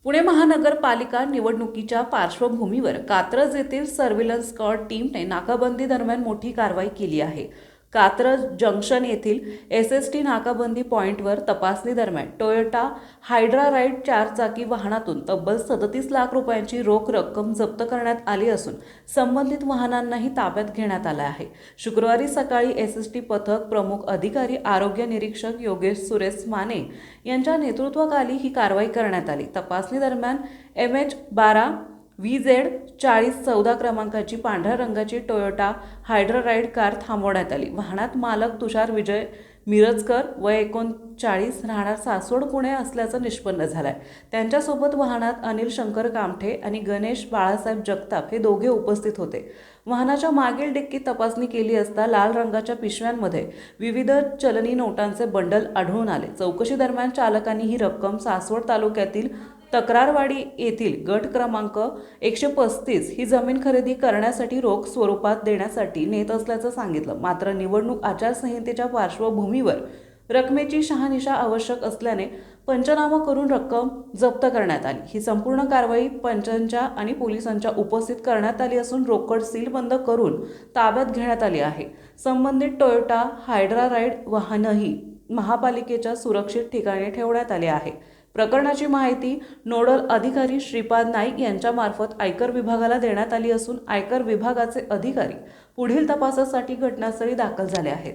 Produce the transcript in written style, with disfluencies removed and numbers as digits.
पुणे महानगरपालिका निवडणुकीच्या पार्श्वभूमीवर कात्रज येथील सर्व्हिलन्स स्क्वॉड टीमने नाकाबंदी दरम्यान मोठी कारवाई केली आहे. कात्रज जंक्शन येथील एसएसटी नाकाबंदी पॉइंटवर तपासणी दरम्यान टोयोटा हायड्रा राईड 4 चाकी वाहनातून तब्बल 37 लाख रुपयांची रोख रक्कम जप्त करण्यात आली असून संबंधित वाहनांनाही ताब्यात घेण्यात आलं आहे. शुक्रवारी सकाळी एसएसटी पथक प्रमुख अधिकारी आरोग्य निरीक्षक योगेश सुरेश माने यांच्या नेतृत्वाखाली ही कारवाई करण्यात आली. तपासणी दरम्यान MH12 VZ40 14 क्रमांकाची पांढऱ्या रंगाची टोयोटा हायड्रा राईड कार थांबवण्यात आली. वाहनात मालक तुषार विजय मिरजकर वय 39 राहणार सासवड पुणे असल्याचं निष्पन्न झालंय. त्यांच्यासोबत वाहनात अनिल शंकर कामठे आणि गणेश बाळासाहेब जगताप हे दोघे उपस्थित होते. वाहनाच्या मागील डिक्कीत तपासणी केली असता लाल रंगाच्या पिशव्यांमध्ये विविध चलनी नोटांचे बंडल आढळून आले. चौकशी दरम्यान चालकांनी ही रक्कम सासवड तालुक्यातील तक्रारवाडी येथील गट क्रमांक 135 ही जमीन खरेदी करण्यासाठी रोख स्वरूपात देण्यासाठी नेत असल्याचं सांगितलं. मात्र निवडणूक आचारसंहितेच्या पार्श्वभूमीवर रकमेची शहानिशा आवश्यक असल्याने पंचनामा करून रक्कम जप्त करण्यात आली. ही संपूर्ण कारवाई पंचांच्या आणि पोलिसांच्या उपस्थित करण्यात आली असून रोकड सीलबंद करून ताब्यात घेण्यात आली आहे. संबंधित टोयोटा हायड्रा राईड वाहनही महापालिकेच्या सुरक्षित ठिकाणी ठेवण्यात आले आहे. प्रकरणाची माहिती नोडल अधिकारी श्रीपाद नाईक यांच्यामार्फत आयकर विभागाला देण्यात आली असून आयकर विभागाचे अधिकारी पुढील तपासासाठी घटनास्थळी दाखल झाले आहेत.